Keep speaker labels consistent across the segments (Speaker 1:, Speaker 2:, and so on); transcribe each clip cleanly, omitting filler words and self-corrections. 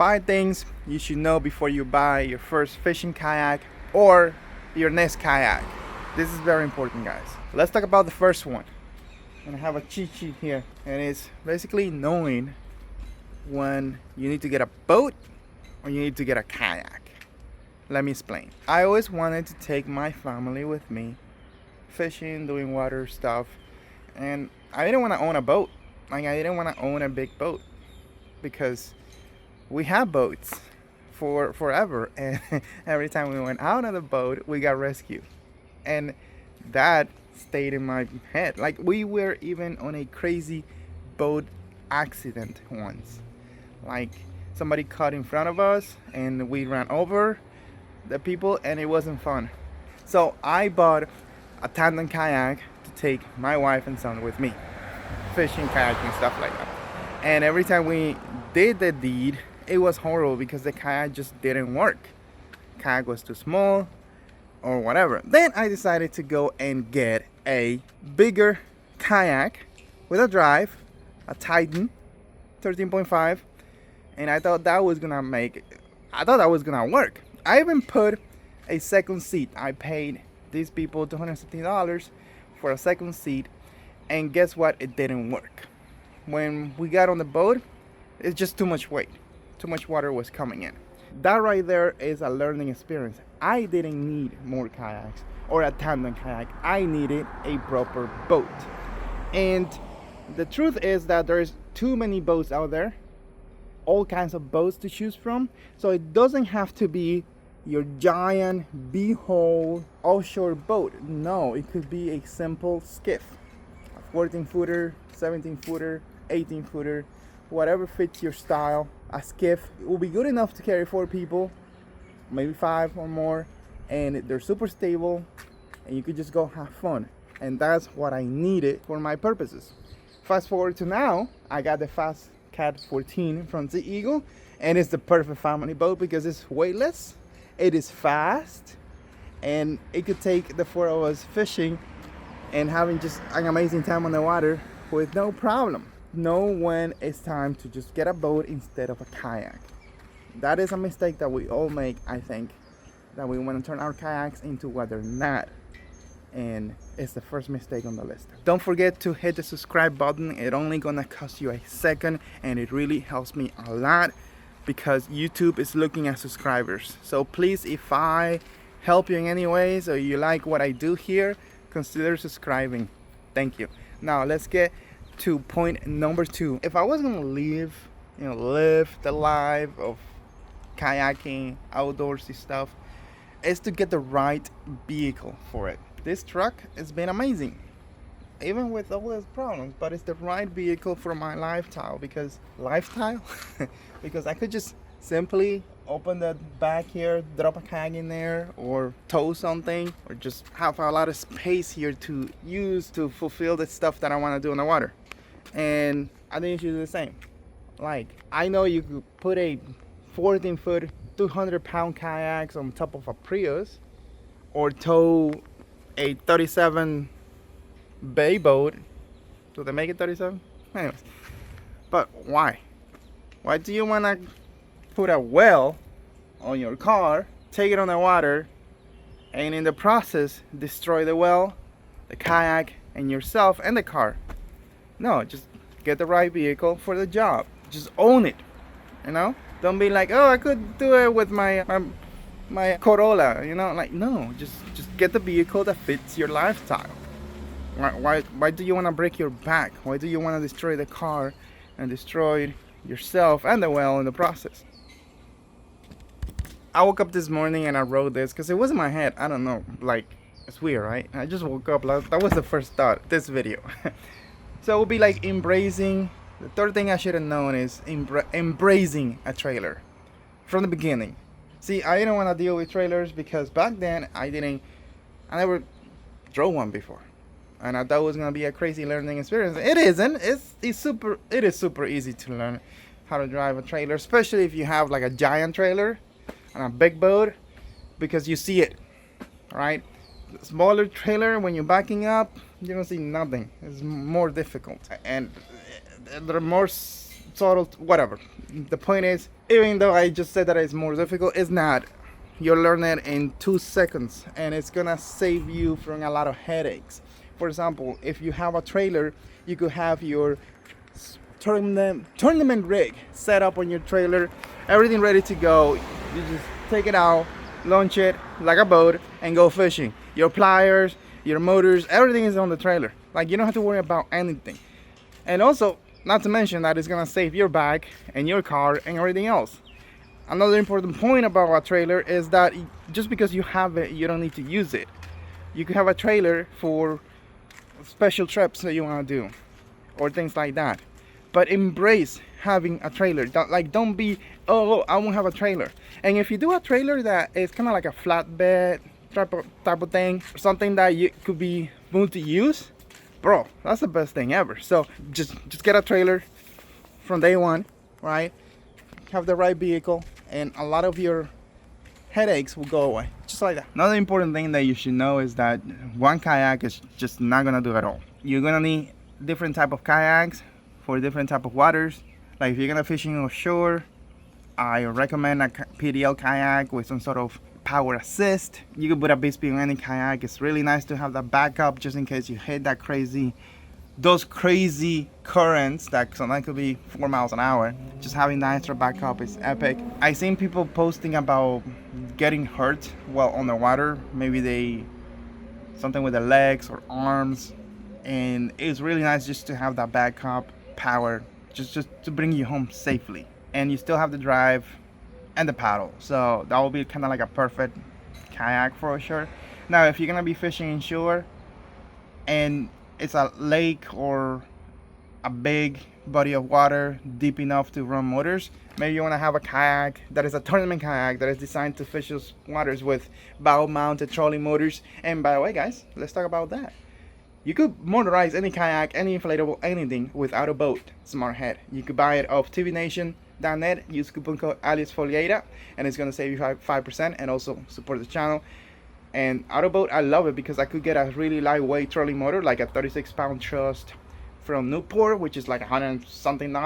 Speaker 1: 5 things you should know before you buy your first fishing kayak or your next kayak. This is very important, guys. Let's talk about the first one. And I have a cheat sheet here, and it's basically knowing when you need to get a boat or you need to get a kayak. Let me explain. I always wanted to take my family with me fishing, doing water stuff, and I didn't want to own a boat. Like, I didn't want to own a big boat because we have boats for forever, and every time we went out on the boat we got rescued, and that stayed in my head. Like, we were even on a crazy boat accident once. Like, somebody cut in front of us and we ran over the people, and it wasn't fun. So I bought a tandem kayak to take my wife and son with me, fishing, kayaking, stuff like that. And every time we did the deed, it was horrible because the kayak just didn't work. Kayak was too small or whatever. Then I decided to go and get a bigger kayak with a drive, a Titan 13.5, and I thought that was gonna work. I even put a second seat. I paid these people $250 for a second seat, and guess what? It didn't work. When we got on the boat, it's just too much weight. Too much water was coming in. That right there is a learning experience. I didn't need more kayaks or a tandem kayak. I needed a proper boat. And the truth is that there's too many boats out there, all kinds of boats to choose from. So it doesn't have to be your giant beehole offshore boat. No, it could be a simple skiff, a 14-footer, 17-footer, 18-footer, whatever fits your style. A skiff will be good enough to carry 4 people, maybe 5 or more, and they're super stable, and you could just go have fun. And that's what I needed for my purposes. Fast forward to now, I got the Fast Cat 14 from Sea Eagle, and it's the perfect family boat because it's weightless, it is fast, and it could take the 4 of us fishing and having just an amazing time on the water with no problem. Know when it's time to just get a boat instead of a kayak. That is a mistake that we all make, I think, that we want to turn our kayaks into what they're not, and it's the first mistake on the list. Don't forget to hit the subscribe button. It only gonna cost you a second, and it really helps me a lot because YouTube is looking at subscribers. So please, if I help you in any ways or you like what I do here, consider subscribing. Thank you. Now let's get to point number 2. If I was gonna live the life of kayaking, outdoorsy stuff, is to get the right vehicle for it. This truck has been amazing, even with all its problems, but it's the right vehicle for my lifestyle because because I could just simply open the back here, drop a kayak in there, or tow something, or just have a lot of space here to use to fulfill the stuff that I want to do in the water. And I think you should do the same. Like, I know you could put a 14-foot 200-pound kayaks on top of a Prius, or tow a 37 bay boat. Do they make it 37? Anyways, but why do you want to put a well on your car, take it on the water, and in the process destroy the well, the kayak, and yourself and the car? No, just get the right vehicle for the job. Just own it, don't be like, oh, I could do it with my Corolla, like, no, just get the vehicle that fits your lifestyle. Why do you want to break your back? Why do you want to destroy the car and destroy yourself and the well in the process? I woke up this morning and I wrote this because it was in my head. I don't know, like, it's weird, right? I just woke up, that was the first thought, this video. So it would be like embracing. The third thing I should have known is embracing a trailer from the beginning. See, I didn't want to deal with trailers because back then I never drove one before, and I thought it was gonna be a crazy learning experience. It isn't. It is super easy to learn how to drive a trailer, especially if you have like a giant trailer and a big boat, because you see it, right? The smaller trailer, when you're backing up, you don't see nothing. It's more difficult, and there are more subtle, whatever. The point is, even though I just said that it's more difficult, it's not. You'll learn it in 2 seconds, and it's gonna save you from a lot of headaches. For example, if you have a trailer, you could have your tournament rig set up on your trailer, everything ready to go. You just take it out, launch it like a boat, and go fishing. Your pliers, your motors, everything is on the trailer. Like, you don't have to worry about anything. And also, not to mention that it's gonna save your bag and your car and everything else. Another important point about a trailer is that just because you have it, you don't need to use it. You could have a trailer for special trips that you want to do or things like that. But embrace having a trailer. Don't be, oh, I won't have a trailer. And if you do a trailer that is kind of like a flatbed type of thing, or something that you could be multi-use, bro, that's the best thing ever. So just get a trailer from day one, right? Have the right vehicle, and a lot of your headaches will go away, just like that. Another important thing that you should know is that one kayak is just not gonna do it all. You're gonna need different type of kayaks for different type of waters. Like if you're gonna fishing offshore, I recommend a PDL kayak with some sort of power assist. You can put a Bisbee on any kayak. It's really nice to have that backup just in case you hit those crazy currents that sometimes could be 4 miles an hour. Just having that extra backup is epic. I've seen people posting about getting hurt while on the water. Maybe something with their legs or arms, and it's really nice just to have that backup power just to bring you home safely. And you still have the drive and the paddle, so that will be kind of like a perfect kayak for sure. Now if you're gonna be fishing inshore and it's a lake or a big body of water deep enough to run motors, maybe you want to have a kayak that is a tournament kayak that is designed to fish those waters with bow mounted trolling motors. And by the way guys, let's talk about that. You could motorize any kayak, any inflatable, anything without a boat. Smart head. You could buy it off TBnation.net, use coupon code ALIEXFOLGUEIRA, and it's gonna save you 5% and also support the channel. And Autoboat, I love it because I could get a really lightweight trolling motor, like a 36-pound Trust from Newport, which is like $100 something,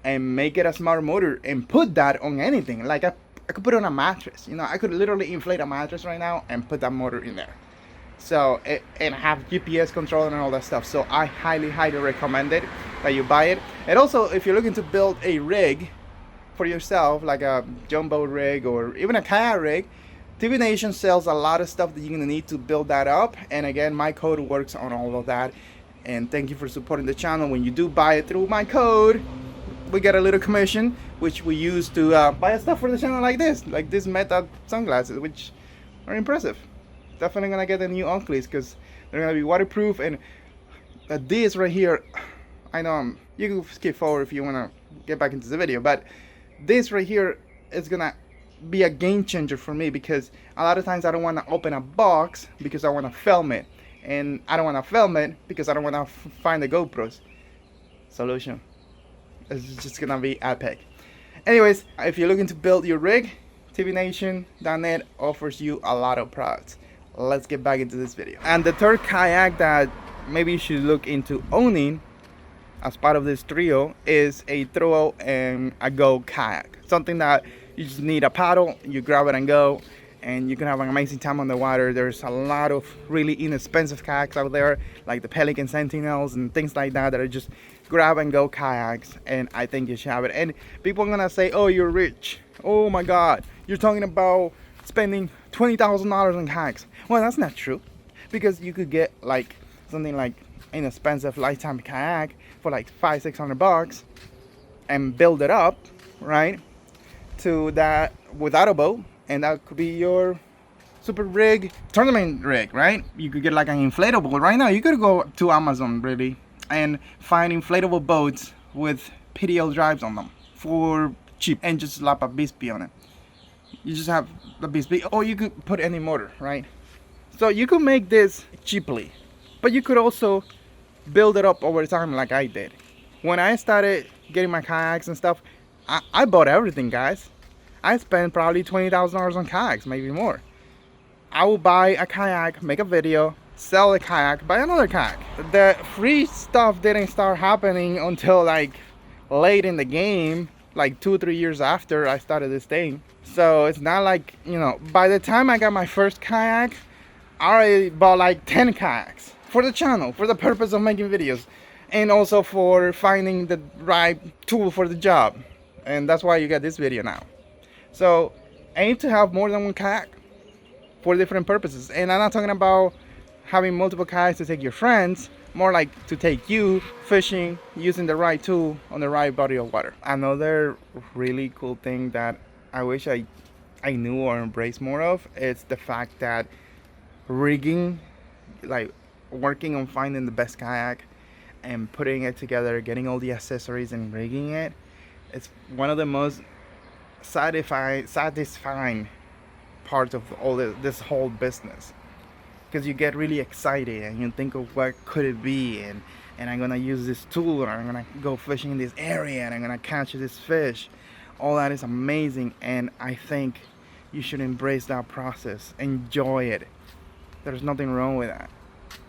Speaker 1: and make it a smart motor and put that on anything. Like I could put it on a mattress. You know, I could literally inflate a mattress right now and put that motor in there. So and have GPS control and all that stuff. So I highly recommend it that you buy it. And also, if you're looking to build a rig for yourself, like a jumbo rig or even a kayak rig, TBnation sells a lot of stuff that you're gonna need to build that up. And again, my code works on all of that. And thank you for supporting the channel. When you do buy it through my code, we get a little commission, which we use to buy stuff for the channel like this Meta sunglasses, which are impressive. Definitely gonna get the new Oakleys because they're gonna be waterproof. And this right here, I know you can skip forward if you wanna get back into the video, but this right here is gonna be a game changer for me, because a lot of times I don't want to open a box because I want to film it, and I don't want to film it because I don't want to find the GoPros. Solution. It's just gonna be epic. Anyways, if you're looking to build your rig, TBnation.net offers you a lot of products. Let's get back into this video. And the third kayak that maybe you should look into owning as part of this trio is a throw and a go kayak. Something that you just need a paddle, you grab it and go, and you can have an amazing time on the water. There's a lot of really inexpensive kayaks out there, like the Pelican Sentinels and things like that are just grab and go kayaks, and I think you should have it. And people are gonna say, oh, you're rich. Oh my God, you're talking about spending $20,000 on kayaks. Well, that's not true, because you could get like something like inexpensive lifetime kayak for like $500-600 and build it up, right, to that without a boat, and that could be your super rig, tournament rig, right? You could get like an inflatable. Right now you could go to Amazon really and find inflatable boats with PDL drives on them for cheap, and just slap a Bisbee on it. You just have the Bisbee, or you could put any motor, right? So you could make this cheaply, but you could also build it up over time like I did. When I started getting my kayaks and stuff, I bought everything, guys. I spent probably $20,000 on kayaks, maybe more. I will buy a kayak, make a video, sell a kayak, buy another kayak. The free stuff didn't start happening until like late in the game, like 2-3 years after I started this thing. So it's not like, you know, by the time I got my first kayak, I already bought like 10 kayaks for the channel, for the purpose of making videos, and also for finding the right tool for the job. And that's why you got this video now. So aim to have more than one kayak for different purposes. And I'm not talking about having multiple kayaks to take your friends, more like to take you fishing using the right tool on the right body of water. Another really cool thing that I wish I knew or embraced more of is the fact that rigging, like working on finding the best kayak and putting it together, getting all the accessories and rigging it, it's one of the most satisfying parts of all this whole business, because you get really excited and you think of what could it be, and I'm gonna use this tool, or I'm gonna go fishing in this area and I'm gonna catch this fish. All that is amazing, and I think you should embrace that process. Enjoy it. There's nothing wrong with that.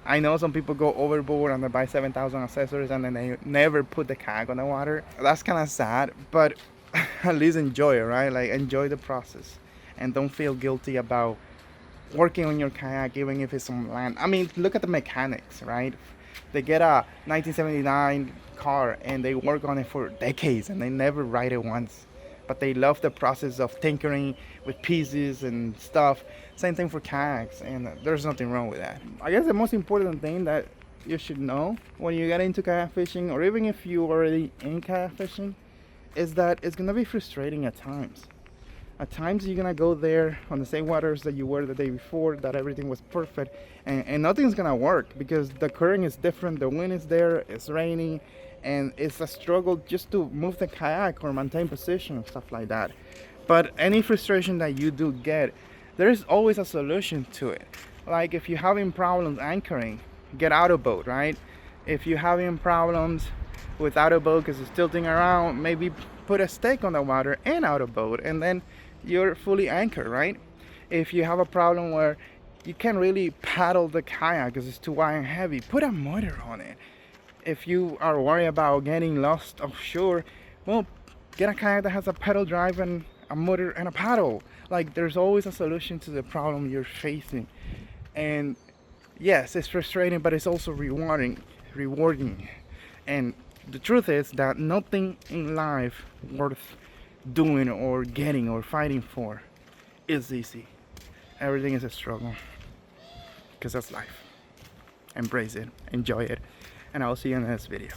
Speaker 1: I know some people go overboard and they buy 7,000 accessories and then they never put the kayak on the water. That's kind of sad, but at least enjoy it, right? Like, enjoy the process and don't feel guilty about working on your kayak, even if it's on land. I mean, look at the mechanics, right? They get a 1979 car and they work on it for decades and they never ride it once, but they love the process of tinkering with pieces and stuff. Same thing for kayaks, and there's nothing wrong with that. I guess the most important thing that you should know when you get into kayak fishing, or even if you're already in kayak fishing, is that it's gonna be frustrating at times. At times you're gonna go there on the same waters that you were the day before, that everything was perfect, and nothing's gonna work because the current is different, the wind is there, it's raining, and it's a struggle just to move the kayak or maintain position and stuff like that. But any frustration that you do get, there is always a solution to it. Like if you're having problems anchoring, get out of boat, right? If you're having problems with out of boat because it's tilting around, maybe put a stake on the water and out of boat, and then you're fully anchored, right? If you have a problem where you can't really paddle the kayak because it's too wide and heavy, put a motor on it. If you are worried about getting lost offshore, well, get a kayak that has a pedal drive and a motor and a paddle. Like, there's always a solution to the problem you're facing. And yes, it's frustrating, but it's also rewarding. And the truth is that nothing in life worth doing or getting or fighting for is easy. Everything is a struggle, because that's life. Embrace it, enjoy it, and I'll see you in the next video.